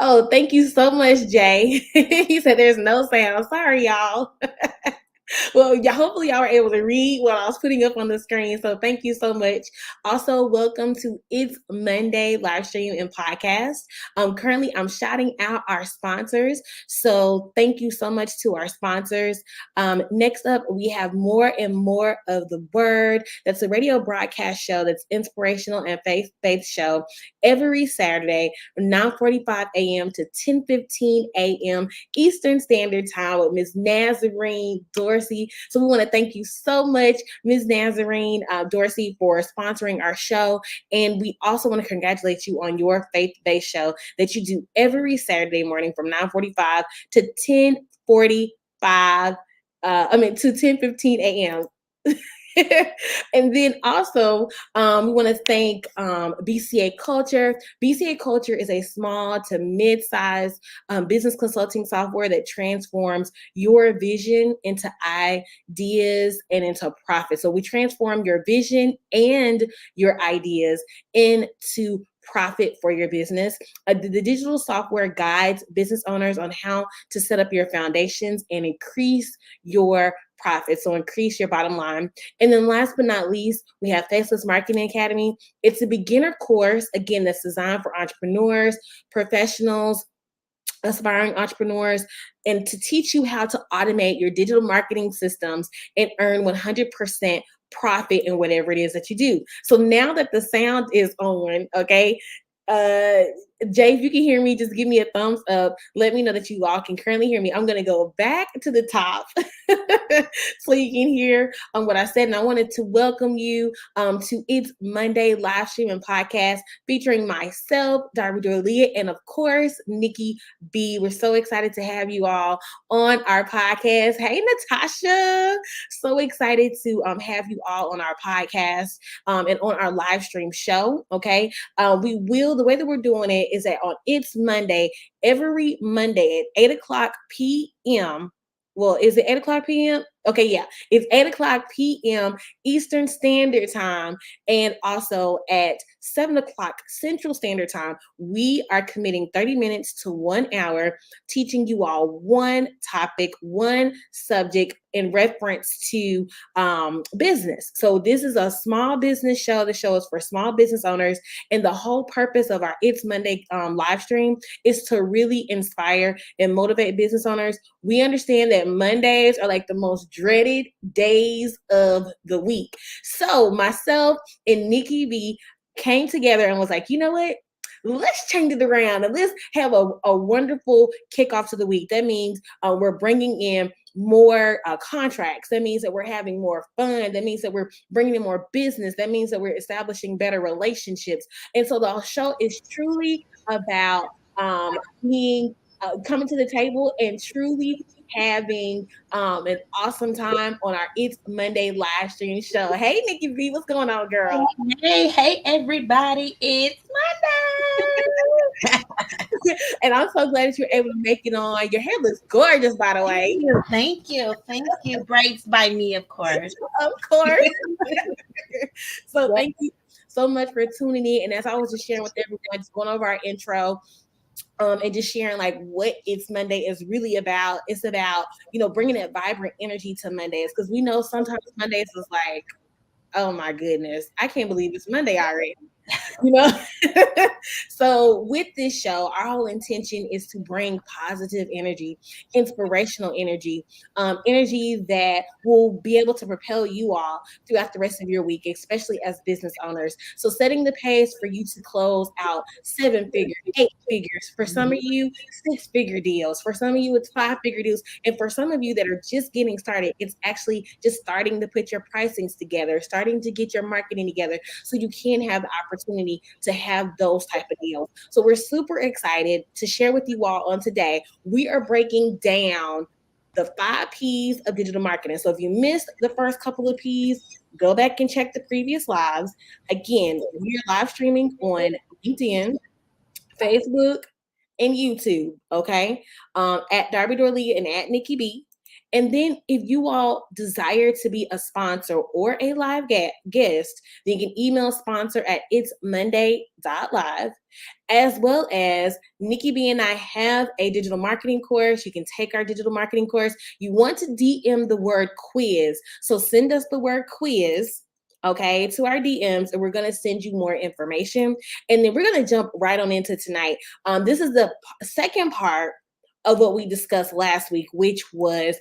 Oh, thank you so much, Jay. He said there's no sound. Sorry, y'all. Well, hopefully y'all were able to read what I was putting up on the screen. So thank you so much. Also, welcome to It's Monday Livestream and Podcast. Currently, I'm shouting out our sponsors. So thank you so much to our sponsors. Next up, we have More and More of the Word. That's a radio broadcast show that's inspirational and faith show every Saturday, 9:45 a.m. to 10:15 a.m. Eastern Standard Time with Ms. Nazarene Dorsey. So we want to thank you so much, Ms. Nazarene Dorsey, for sponsoring our show. And we also want to congratulate you on your faith-based show that you do every Saturday morning from 9:45 to 10:45. To 10:15 a.m. And then also, we want to thank BCA Culture. BCA Culture is a small to mid-sized business consulting software that transforms your vision into ideas and into profit. So we transform your vision and your ideas into profit for your business. The digital software guides business owners on how to set up your foundations and increase your profit. So increase your bottom line. And then last but not least, we have Faceless Marketing Academy. It's a beginner course, again, that's designed for entrepreneurs, professionals, aspiring entrepreneurs, and to teach you how to automate your digital marketing systems and earn 100% profit in whatever it is that you do. So now that the sound is on, okay, Jay, if you can hear me, just give me a thumbs up. Let me know that you all can currently hear me. I'm going to go back to the top so you can hear what I said. And I wanted to welcome you to It's Monday live stream and podcast featuring myself, Darby Dorlia, and of course, Nikki B. We're so excited to have you all on our podcast. Hey, Natasha. So excited to have you all on our podcast and on our live stream show. Okay. The way that we're doing it is that on It's Monday, every Monday at 8 o'clock p.m. Well, is it 8 o'clock p.m.? Okay, yeah. It's 8 o'clock p.m. Eastern Standard Time, and also at 7 o'clock Central Standard Time. We are committing 30 minutes to 1 hour, teaching you all one topic, one subject in reference to business. So this is a small business show. The show is for small business owners, and the whole purpose of our It's Monday live stream is to really inspire and motivate business owners. We understand that Mondays are like the most dreaded days of the week. So myself and Nikki B came together and was like, you know what? Let's change it around and let's have a wonderful kickoff to the week. That means we're bringing in more contracts. That means that we're having more fun. That means that we're bringing in more business. That means that we're establishing better relationships. And so the show is truly about being coming to the table and truly having an awesome time on our It's Monday live stream show. Hey, Nikki B, what's going on, girl? Hey, everybody. It's Monday. And I'm so glad that you're able to make it on. Your hair looks gorgeous, by the way. Thank you. Thank you. Braids by me, of course. Of course. So thank you so much for tuning in. And as I was just sharing with everyone, just going over our intro, and just sharing like what It's Monday is really about. It's about, bringing that vibrant energy to Mondays, because we know sometimes Mondays is like, oh my goodness, I can't believe it's Monday already. you know So with this show, our whole intention is to bring positive energy, inspirational energy, energy that will be able to propel you all throughout the rest of your week, especially as business owners. So setting the pace for you to close out 7 figures, 8 figures, for some of you 6-figure deals, for some of you it's 5-figure deals, and for some of you that are just getting started, it's actually just starting to put your pricings together, starting to get your marketing together, so you can have the opportunity to have those type of deals. So we're super excited to share with you all on today. We are breaking down the 5 P's of digital marketing. So if you missed the first couple of P's, go back and check the previous lives. Again, we are live streaming on LinkedIn, Facebook, and YouTube, okay? At Darby Dorley and at Nikki B. And then if you all desire to be a sponsor or a live guest, then you can email sponsor at itsmonday.live, as well as Nikki B and I have a digital marketing course. You can take our digital marketing course. You want to DM the word quiz. So send us the word quiz, okay, to our DMs, and we're going to send you more information. And then we're going to jump right on into tonight. This is the second part of what we discussed last week, which was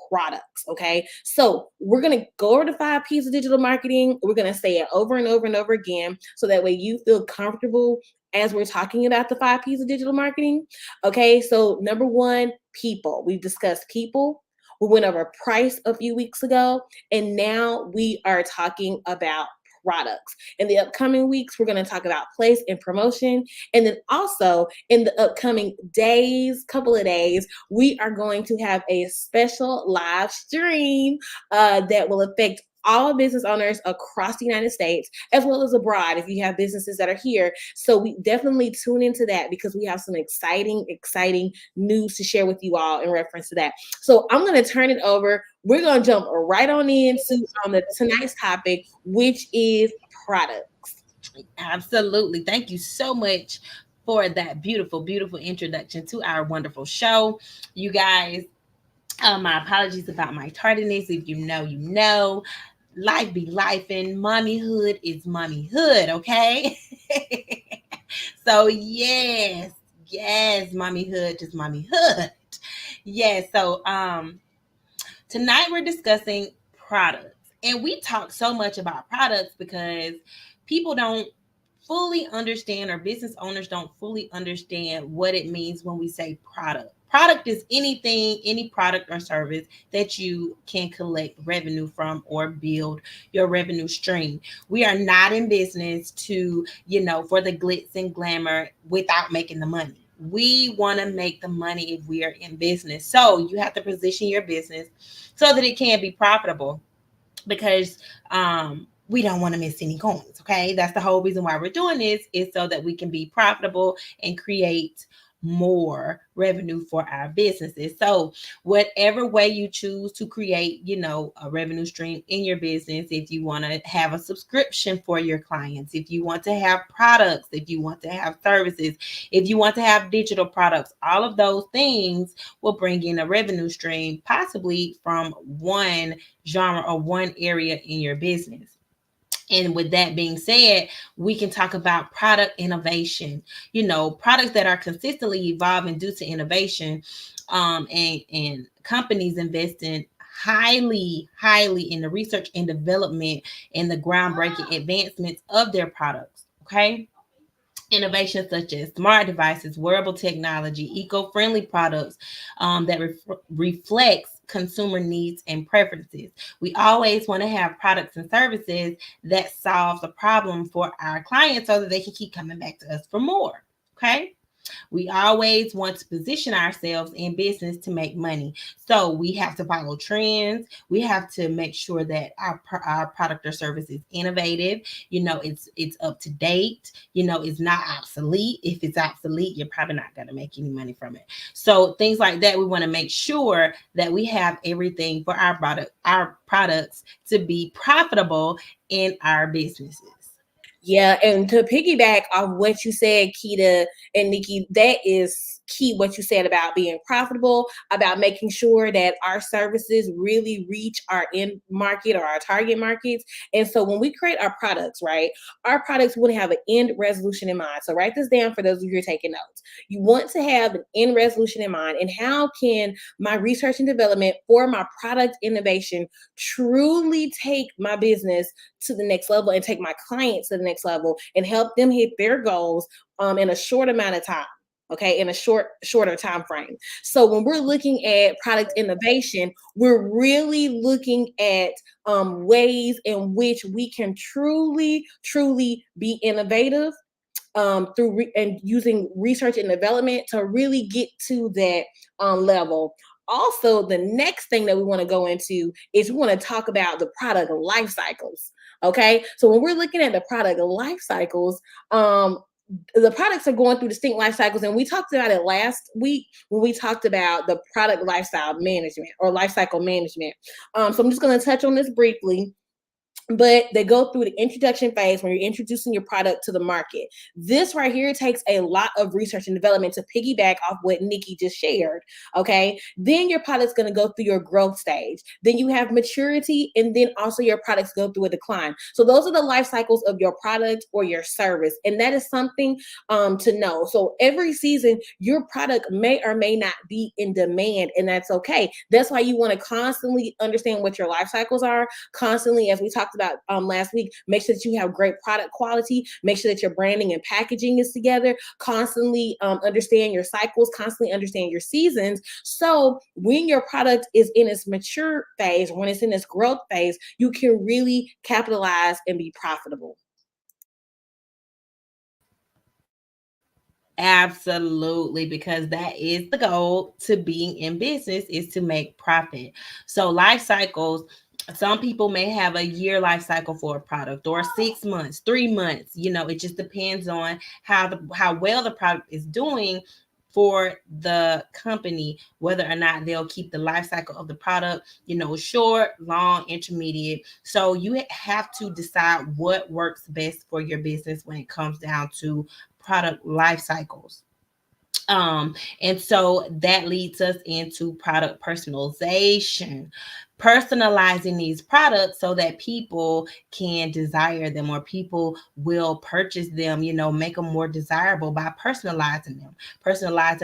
products. Okay. So we're going to go over the 5 P's of digital marketing. We're going to say it over and over and over again. So that way you feel comfortable as we're talking about the 5 P's of digital marketing. Okay. So number 1, people. We've discussed people. We went over price a few weeks ago, and now we are talking about products. In the upcoming weeks, we're going to talk about place and promotion. And then also in the upcoming days, couple of days, we are going to have a special live stream that will affect all business owners across the United States, as well as abroad, if you have businesses that are here. So we definitely tune into that because we have some exciting news to share with you all in reference to that. So I'm going to turn it over. We're going to jump right on into tonight's topic, which is products. Absolutely. Thank you so much for that beautiful, beautiful introduction to our wonderful show. You guys, my apologies about my tardiness. If you know, you know. Life be life, and mommyhood is mommyhood, okay? So yes, mommyhood is mommyhood. Yes, so tonight we're discussing products. And we talk so much about products because people don't fully understand, or business owners don't fully understand what it means when we say product. Product is anything, any product or service that you can collect revenue from or build your revenue stream. We are not in business to, for the glitz and glamour without making the money. We want to make the money if we are in business. So you have to position your business so that it can be profitable, because we don't want to miss any coins. Okay. That's the whole reason why we're doing this, is so that we can be profitable and create more revenue for our businesses. So whatever way you choose to create, a revenue stream in your business, if you want to have a subscription for your clients, if you want to have products, if you want to have services, if you want to have digital products, all of those things will bring in a revenue stream, possibly from one genre or one area in your business. And with that being said, we can talk about product innovation, products that are consistently evolving due to innovation, and companies investing highly in the research and development and the groundbreaking advancements of their products. Okay. Innovations such as smart devices, wearable technology, eco-friendly products that reflects consumer needs and preferences. We always want to have products and services that solve the problem for our clients so that they can keep coming back to us for more. Okay. We always want to position ourselves in business to make money. So we have to follow trends. We have to make sure that our product or service is innovative. It's up to date. It's not obsolete. If it's obsolete, you're probably not going to make any money from it. So things like that, we want to make sure that we have everything for our products to be profitable in our businesses. Yeah, and to piggyback off what you said, Keita and Nikki, that is key, what you said about being profitable, about making sure that our services really reach our end market or our target markets. And so when we create our products, right, our products want to have an end resolution in mind. So write this down for those of you who are taking notes. You want to have an end resolution in mind. And how can my research and development for my product innovation truly take my business to the next level and take my clients to the next level and help them hit their goals in a short amount of time? Okay, in a shorter time frame. So when we're looking at product innovation, we're really looking at ways in which we can truly be innovative through and using research and development to really get to that level. Also, the next thing that we want to go into is we want to talk about the product life cycles. Okay, so when we're looking at the product life cycles, the products are going through distinct life cycles. And we talked about it last week when we talked about the product lifestyle management or life cycle management. So I'm just going to touch on this briefly. But they go through the introduction phase when you're introducing your product to the market. This right here takes a lot of research and development to piggyback off what Nikki just shared. Okay. Then your product's going to go through your growth stage. Then you have maturity, and then also your products go through a decline. So those are the life cycles of your product or your service. And that is something to know. So every season, your product may or may not be in demand, and that's okay. That's why you want to constantly understand what your life cycles are, constantly, as we talked about last week, make sure that you have great product quality, make sure that your branding and packaging is together, constantly understand your cycles, constantly understand your seasons. So when your product is in its mature phase, when it's in its growth phase, you can really capitalize and be profitable. Absolutely, because that is the goal to being in business, is to make profit. So life cycles, some people may have a year life cycle for a product, or 6 months, 3 months. It just depends on how well the product is doing for the company, whether or not they'll keep the life cycle of the product, short, long, intermediate. So you have to decide what works best for your business when it comes down to product life cycles. And so that leads us into product personalization, personalizing these products so that people can desire them, or people will purchase them, make them more desirable by personalizing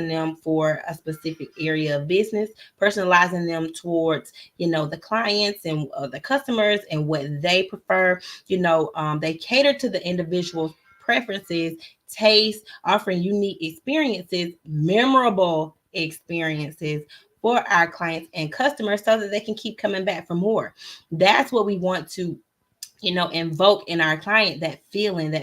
them for a specific area of business, personalizing them towards, the clients and the customers and what they prefer. They cater to the individual's preferences, taste, offering unique experiences, memorable experiences for our clients and customers so that they can keep coming back for more. That's what we want to invoke in our client, that feeling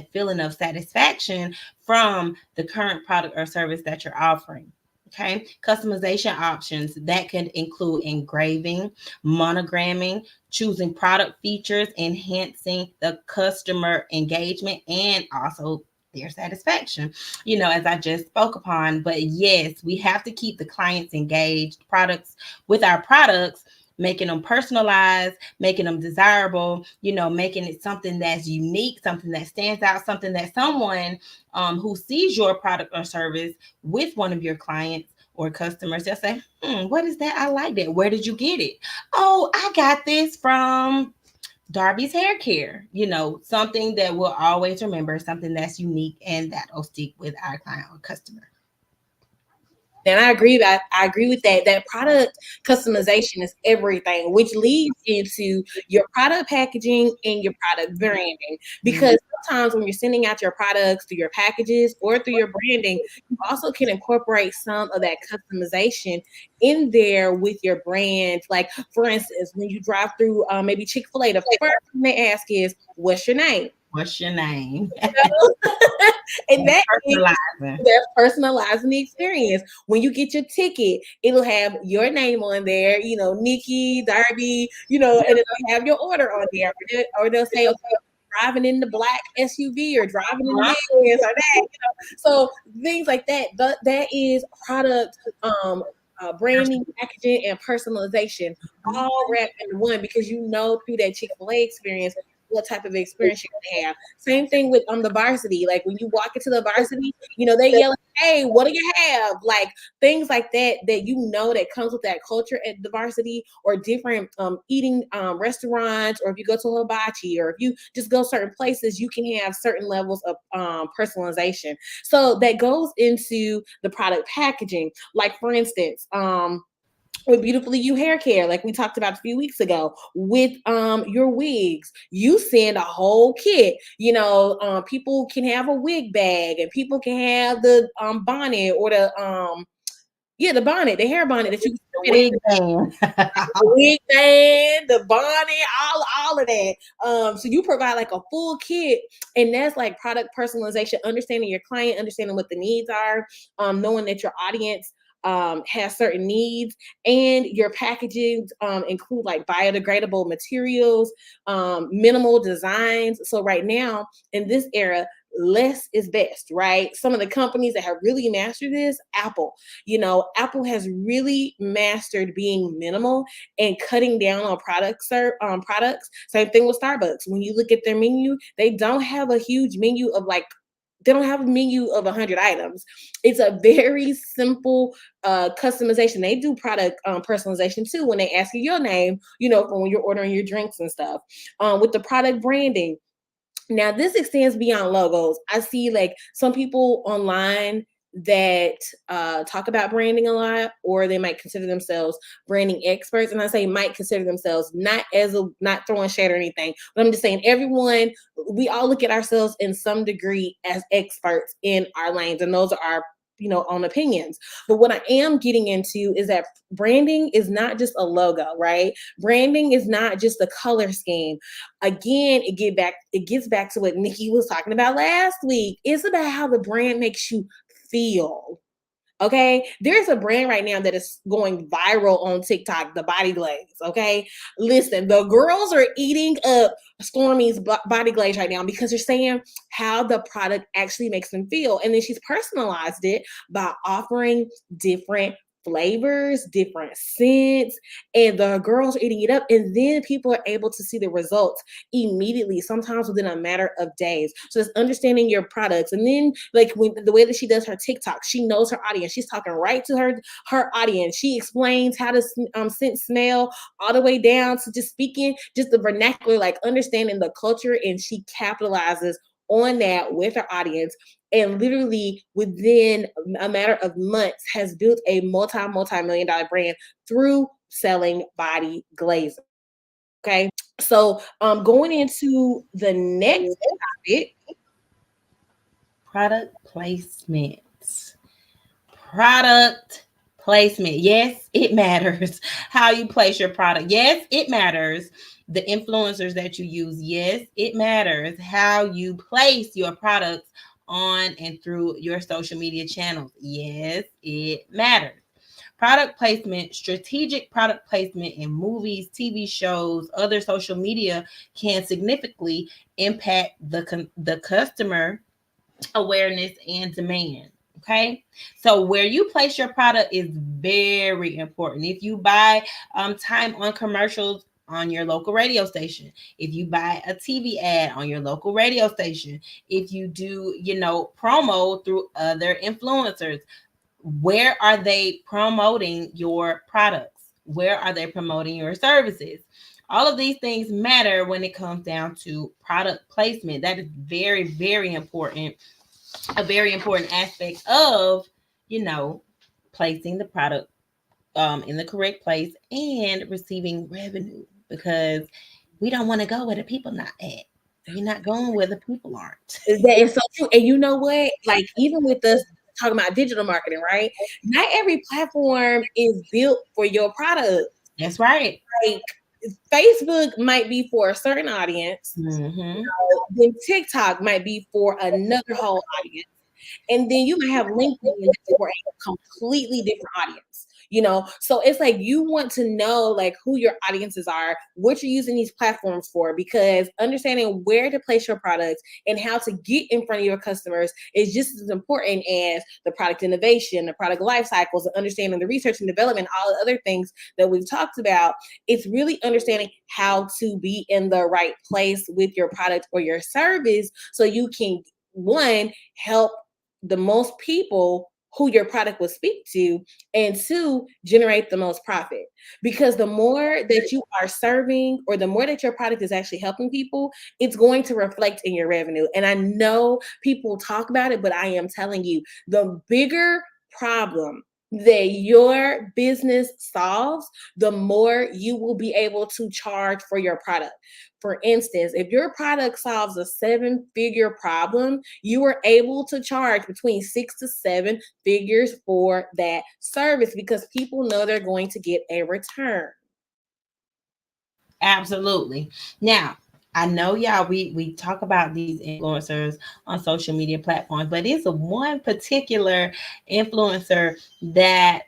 of satisfaction from the current product or service that you're offering. Okay. Customization options that can include engraving, monogramming, choosing product features, enhancing the customer engagement, and also their satisfaction, as I just spoke upon. But yes, we have to keep the clients engaged with our products, making them personalized, making them desirable, making it something that's unique, something that stands out, something that someone who sees your product or service with one of your clients or customers, they'll say, what is that? I like that. Where did you get it? Oh, I got this from Darby's Hair Care. Something that we'll always remember, something that's unique and that'll stick with our client or customer. And I agree with that. That product customization is everything, which leads into your product packaging and your product branding. Because sometimes when you're sending out your products through your packages or through your branding, you also can incorporate some of that customization in there with your brand. Like, for instance, when you drive through maybe Chick-fil-A, the first thing they ask is, what's your name? What's your name? And that's personalizing the experience. When you get your ticket, it'll have your name on there, Nikki, Darby, and it'll have your order on there. Or they'll say, okay, driving in the black SUV or driving in the Benz or that, So things like that. But that is product branding, packaging, and personalization all wrapped into one, because through that Chick-fil-A experience what type of experience you're gonna have. Same thing with the varsity. Like when you walk into the varsity, they yell, hey, what do you have? Like things like that that comes with that culture at the varsity, or different eating restaurants, or if you go to a hibachi, or if you just go certain places, you can have certain levels of personalization. So that goes into the product packaging. Like for instance, with Beautifully You Hair Care, like we talked about a few weeks ago, with your wigs, you send a whole kit. People can have a wig bag, and people can have the bonnet, or the bonnet, the hair bonnet that you can wig band. The wig band, the bonnet, all of that. So you provide like a full kit, and that's like product personalization, understanding your client, understanding what the needs are, knowing that your audience has certain needs, and your packaging include like biodegradable materials, minimal designs. So right now in this era, less is best, right? Some of the companies that have really mastered this, Apple, Apple has really mastered being minimal and cutting down on products. Same thing with Starbucks. When you look at their menu, they don't have a huge menu of they don't have a menu of 100 items. It's a very simple customization. They do product personalization too when they ask you your name, for when you're ordering your drinks and stuff. With the product branding, now this extends beyond logos. I see some people online that talk about branding a lot, or they might consider themselves branding experts. And I say might consider themselves, not throwing shade or anything, but I'm just saying we all look at ourselves in some degree as experts in our lanes, and those are our own opinions. But what I am getting into is that branding is not just a logo, right? Branding is not just a color scheme. Again, it gets back to what Nikki was talking about last week. It's about how the brand makes you feel. Okay, there's a brand right now that is going viral on TikTok, the Body Glaze. Okay, listen, the girls are eating up Stormy's Body Glaze right now because they're saying how the product actually makes them feel. And then she's personalized it by offering different flavors, different scents, and the girls are eating it up. And then people are able to see the results immediately, sometimes within a matter of days. So it's understanding your products. And then the way that she does her TikTok, she knows her audience. She's talking right to her audience. She explains how to scent, smell, all the way down to just speaking, just the vernacular, understanding the culture. And she capitalizes on that with her audience, and literally within a matter of months has built a multi-million dollar brand through selling body glazing. Okay, so going into the next topic, product placement. Product placement. Yes, it matters how you place your product. Yes, it matters the influencers that you use. Yes, it matters how you place your products on and through your social media channels. Yes, it matters. Product placement, strategic product placement in movies, TV shows, other social media can significantly impact the customer awareness and demand. Okay, so where you place your product is very important. If you buy time on commercials on your local radio station, if you buy a TV ad on your local radio station, if you do, promo through other influencers, where are they promoting your products? Where are they promoting your services? All of these things matter when it comes down to product placement. That is very, very important. A very important aspect of, placing the product in the correct place and receiving revenue, because we don't want to go where the people not at. We're not going where the people aren't. that is so true. And you know what? Even with us talking about digital marketing, right? Not every platform is built for your product. That's right. Facebook might be for a certain audience. Mm-hmm. Then TikTok might be for another whole audience. And then you might have LinkedIn for a completely different audience. So it's you want to know who your audiences are, what you're using these platforms for, because understanding where to place your products and how to get in front of your customers is just as important as the product innovation, the product life cycles, and understanding the research and development, all the other things that we've talked about. It's really understanding how to be in the right place with your product or your service so you can, one, help the most people who your product will speak to, and two, generate the most profit. Because the more that you are serving, or the more that your product is actually helping people, it's going to reflect in your revenue. And I know people talk about it, but I am telling you, the bigger problem that your business solves, the more you will be able to charge for your product. For instance, if your product solves a 7-figure problem, you are able to charge between 6 to 7 figures for that service, because people know they're going to get a return. Absolutely. Now, I know y'all, we talk about these influencers on social media platforms, but it's one particular influencer that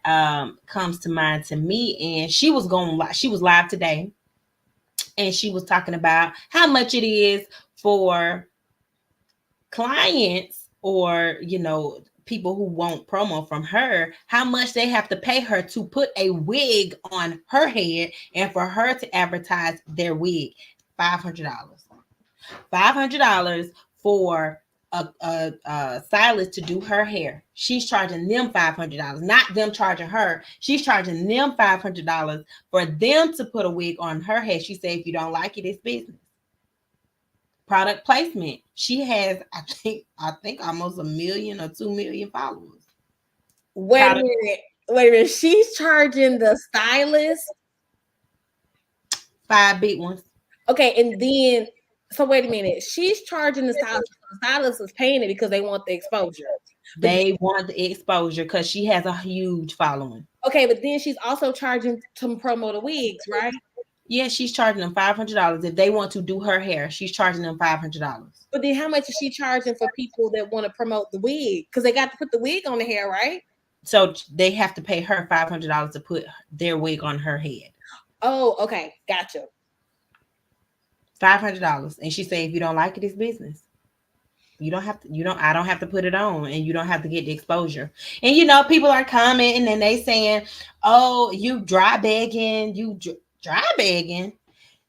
comes to mind to me, and she was live today, and she was talking about how much it is for clients or, people who want promo from her, how much they have to pay her to put a wig on her head and for her to advertise their wig. $500. $500 for a stylist to do her hair. She's charging them $500, not them charging her. She's charging them $500 for them to put a wig on her head. She said, if you don't like it, it's business. Product placement. She has, I think almost 1 million or 2 million followers. Wait a minute. She's charging the stylist 5 big ones. Okay, and then so wait a minute. She's charging the stylist. The stylist is paying it because they want the exposure. They want the exposure because she has a huge following. Okay, but then she's also charging to promote the wigs, right? Yeah, she's charging them $500 if they want to do her hair. She's charging them $500. But then, how much is she charging for people that want to promote the wig? Because they got to put the wig on the hair, right? So they have to pay her $500 to put their wig on her head. Oh, okay, gotcha. $500, and she said, if you don't like it, it's business. You don't have to. I don't have to put it on, and you don't have to get the exposure. And people are commenting and they saying, "Oh, you dry bagging, dry bagging."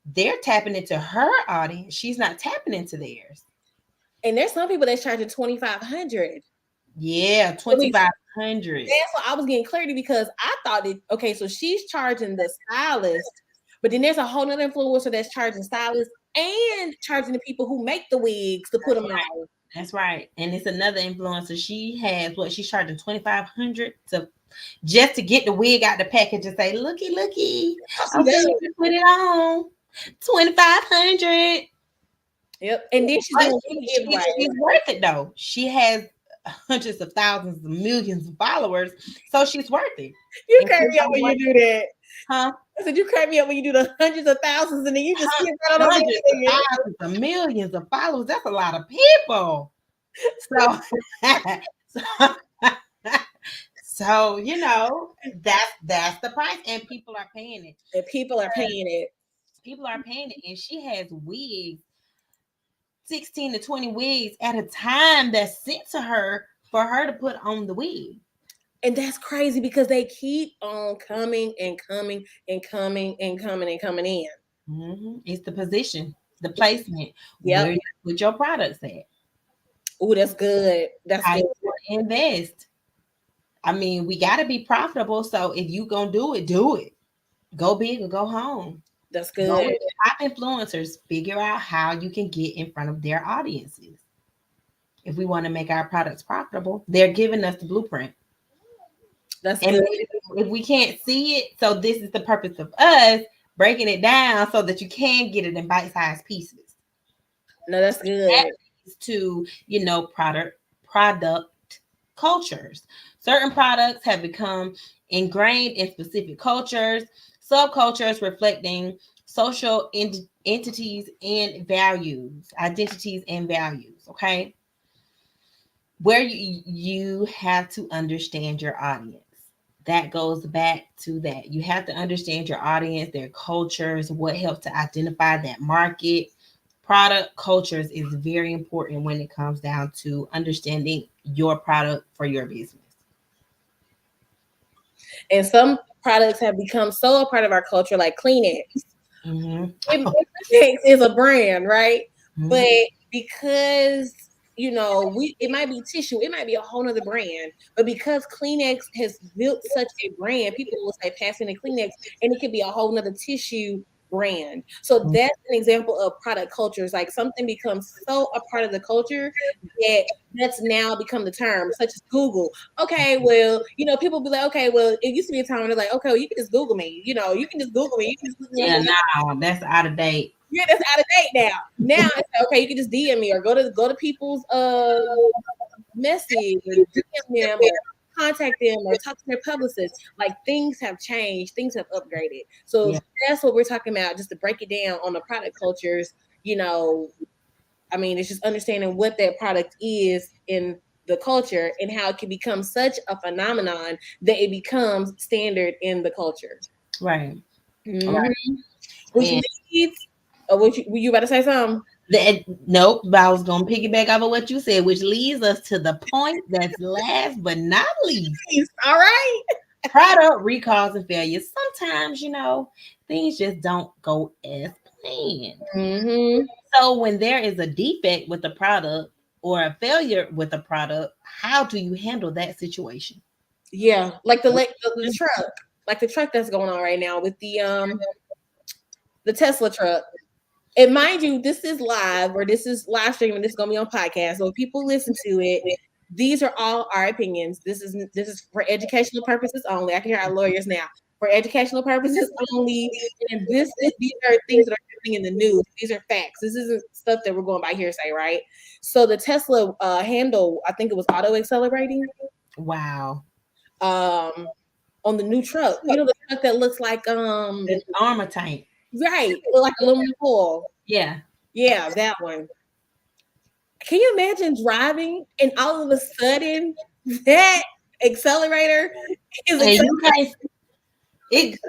They're tapping into her audience. She's not tapping into theirs. And there's some people that's charging $2,500. Yeah, $2,500. That's why I was getting clarity because I thought it. Okay, so she's charging the stylist, but then there's a whole nother influencer that's charging stylists and charging the people who make the wigs to put them on. That's right. And it's another influencer. She has she's charging $2,500 just to get the wig out the package and say, looky. Okay, you can put it on. $2,500. Yep. And then she's worth it though. She has hundreds of thousands of millions of followers, so she's worth it. You crack me up when you do that. Huh? I said you crack me up when you do the hundreds of thousands and then you just skip right on hundreds of thousands of millions of followers. That's a lot of people. So that's the price, and people are paying it. And people are paying it. And she has wigs, 16 to 20 wigs at a time that's sent to her for her to put on the wig. And that's crazy because they keep on coming and coming and coming and coming and coming in. Mm-hmm. It's the position, the placement. Yeah. Where you put your products at. Oh, that's good. That's how good. You invest. I mean, we got to be profitable. So if you gonna do it. Go big or go home. That's good. Top influencers, figure out how you can get in front of their audiences. If we want to make our products profitable, they're giving us the blueprint. That's good. If we can't see it, so this is the purpose of us breaking it down so that you can get it in bite-sized pieces. No, that's good. That leads to, product cultures. Certain products have become ingrained in specific cultures, subcultures reflecting social identities and values. Okay, where you have to understand your audience. That goes back to that. You have to understand your audience, their cultures, what helps to identify that market. Product cultures is very important when it comes down to understanding your product for your business. And some products have become so a part of our culture, like Kleenex. Mm-hmm. Kleenex is a brand, right? Mm-hmm. But because it might be tissue, it might be a whole nother brand, but because Kleenex has built such a brand, people will say pass in the Kleenex, and it could be a whole nother tissue brand. So that's an example of product cultures. Like something becomes so a part of the culture that's now become the term, such as Google. Okay, well, people be like, okay, well, it used to be a time when they're like, okay, well, you can just Google me. You can just Google me. Yeah, no, that's out of date. Yeah, that's out of date now. Now it's okay, you can just DM me or go to people's message or DM them or contact them or talk to their publicist. Like things have changed, things have upgraded. So that's what we're talking about, just to break it down on the product cultures. It's just understanding what that product is in the culture and how it can become such a phenomenon that it becomes standard in the culture. Right. Mm-hmm. Right. Which leads. Were you about to say something? Nope, but I was gonna piggyback off of what you said, which leads us to the point that's last but not least. All right. Product recalls and failures. Sometimes, things just don't go as planned. Mm-hmm. So when there is a defect with the product or a failure with the product, how do you handle that situation? Yeah, like the truck, like the truck that's going on right now with the Tesla truck. And mind you, this is live or this is live streaming. This is gonna be on podcast. So if people listen to it, these are all our opinions. This is for educational purposes only. I can hear our lawyers now. For educational purposes only. And these are things that are happening in the news. These are facts. This isn't stuff that we're going by hearsay, right? So the Tesla handle, I think it was auto accelerating. Wow. On the new truck. You know, the truck that looks like The armor tank. right, like aluminum foil. Yeah. Yeah, that one. Can you imagine driving and all of a sudden that accelerator is And accelerating? you can't it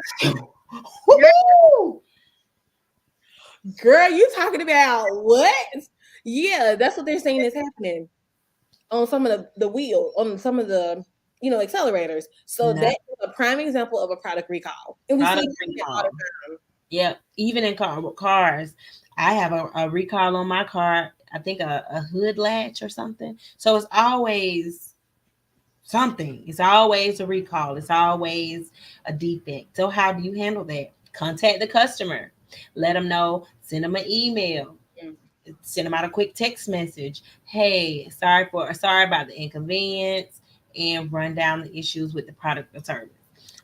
Girl, you talking about what? Yeah, that's what they're saying is happening on some of the wheel, on some of the accelerators. So no that is a prime example of a product recall. And we see product it all recall. the time. Yeah, even in cars, I have a recall on my car. I think a hood latch or something. So it's always something. It's always a recall. It's always a defect. So how do you handle that? Contact the customer. Let them know. Send them an email. Mm. Send them out a quick text message. Hey, sorry about the inconvenience, and run down the issues with the product or service.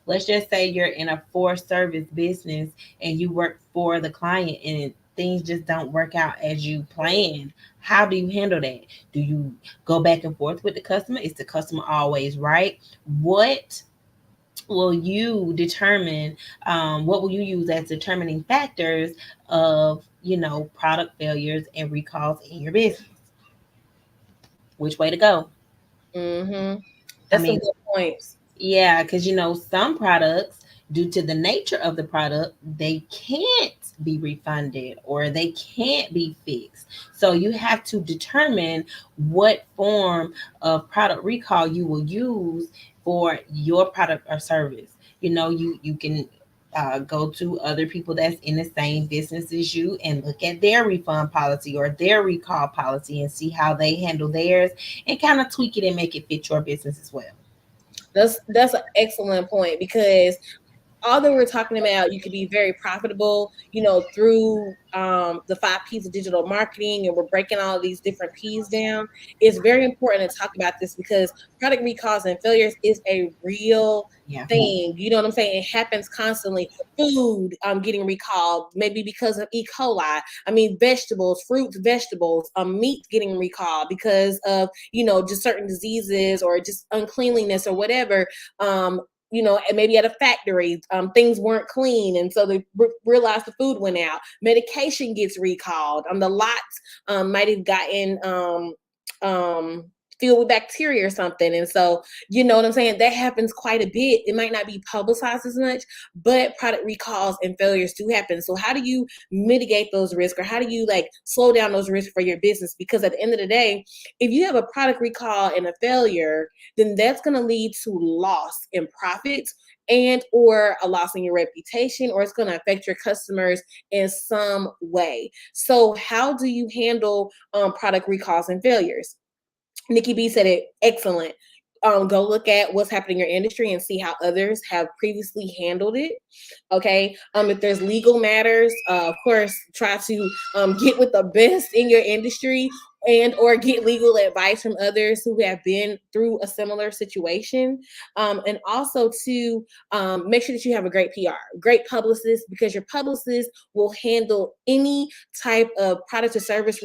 Let's just say you're in a for service business and you work for the client and things just don't work out as you planned. How do you handle that? Do you go back and forth with the customer? Is the customer always right? What will you determine? What will you use as determining factors of product failures and recalls in your business? Which way to go? Mm-hmm. I That's some mean, good points. yeah, because some products, due to the nature of the product, they can't be refunded or they can't be fixed. So you have to determine what form of product recall you will use for your product or service. You can go to other people that's in the same business as you and look at their refund policy or their recall policy and see how they handle theirs and kind of tweak it and make it fit your business as well. That's an excellent point because although we're talking about you could be very profitable, through the 5 P's of digital marketing, and we're breaking all of these different P's down, it's very important to talk about this because product recalls and failures is a real Yeah. thing. You know what I'm saying? It happens constantly. Food getting recalled, maybe because of E. coli. I mean, vegetables, fruits, vegetables, meat getting recalled because of, just certain diseases or just uncleanliness or whatever. And maybe at a factory, things weren't clean, and so they realized the food went out. Medication gets recalled. The lots might have gotten filled with bacteria or something, and so you know what I'm saying. That happens quite a bit. It might not be publicized as much, but product recalls and failures do happen. So how do you mitigate those risks, or how do you slow down those risks for your business? Because at the end of the day, if you have a product recall and a failure, then that's going to lead to loss in profits and or a loss in your reputation, or it's going to affect your customers in some way. So how do you handle product recalls and failures? Nikki B said it excellent. Go look at what's happening in your industry and see how others have previously handled it. Okay. If there's legal matters, of course, try to get with the best in your industry and or get legal advice from others who have been through a similar situation. And also to make sure that you have a great PR, great publicist, because your publicist will handle any type of product or service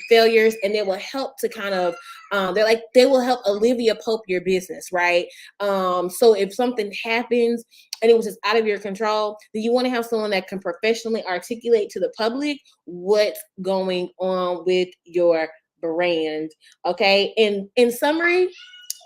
failures, and they will help to kind of they will help Olivia Pope your business, right? So if something happens and it was just out of your control, then you want to have someone that can professionally articulate to the public what's going on with your brand. Okay. And in summary,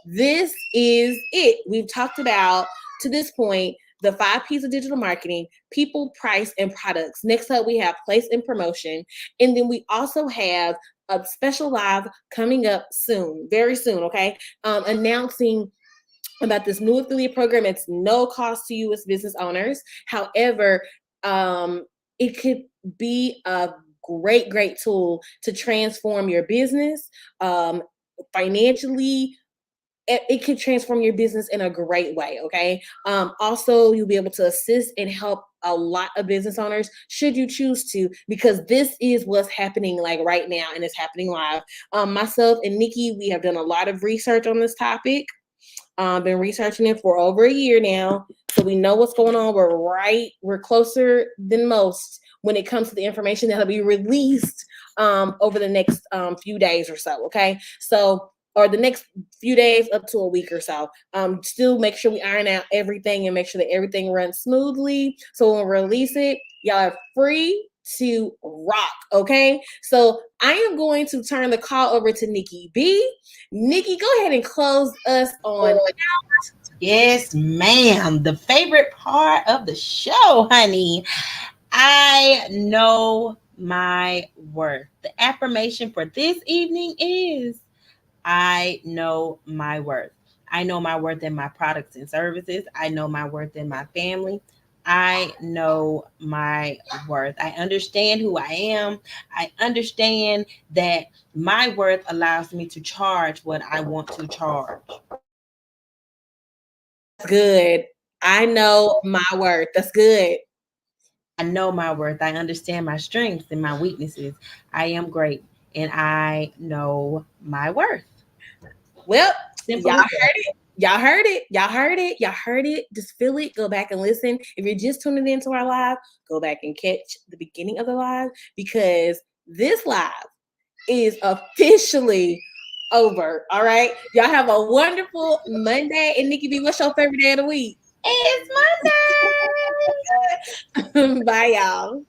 this is it. We've talked about to this point the 5 P's of digital marketing: people, price, and products. Next up, we have place and promotion. And then we also have a special live coming up soon, very soon, okay? Announcing about this new affiliate program. It's no cost to you as business owners. However, it could be a great tool to transform your business financially. It can transform your business in a great way. Okay. Also, you'll be able to assist and help a lot of business owners should you choose to, because this is what's happening like right now, and it's happening live. Myself and Nikki, we have done a lot of research on this topic. Been researching it for over a year now, so we know what's going on. We're closer than most when it comes to the information that'll be released over the next few days or so. Okay, so, or the next few days up to a week or so. Still make sure we iron out everything and make sure that everything runs smoothly. So when we release it, y'all are free to rock. Okay, so I am going to turn the call over to Nikki B. Nikki, go ahead and close us on. Yes, ma'am. The favorite part of the show, honey. I know my worth. The affirmation for this evening is I know my worth. I know my worth in my products and services. I know my worth in my family. I know my worth. I understand who I am. I understand that my worth allows me to charge what I want to charge. Good. I know my worth. That's good. I know my worth. I understand my strengths and my weaknesses. I am great and I know my worth. Well, Simple y'all as heard that. it. Y'all heard it. Y'all heard it. Y'all heard it. Just feel it. Go back and listen. If you're just tuning into our live, go back and catch the beginning of the live, because this live is officially over. All right. Y'all have a wonderful Monday. And Nikki B, what's your favorite day of the week? It's Monday. Bye, y'all.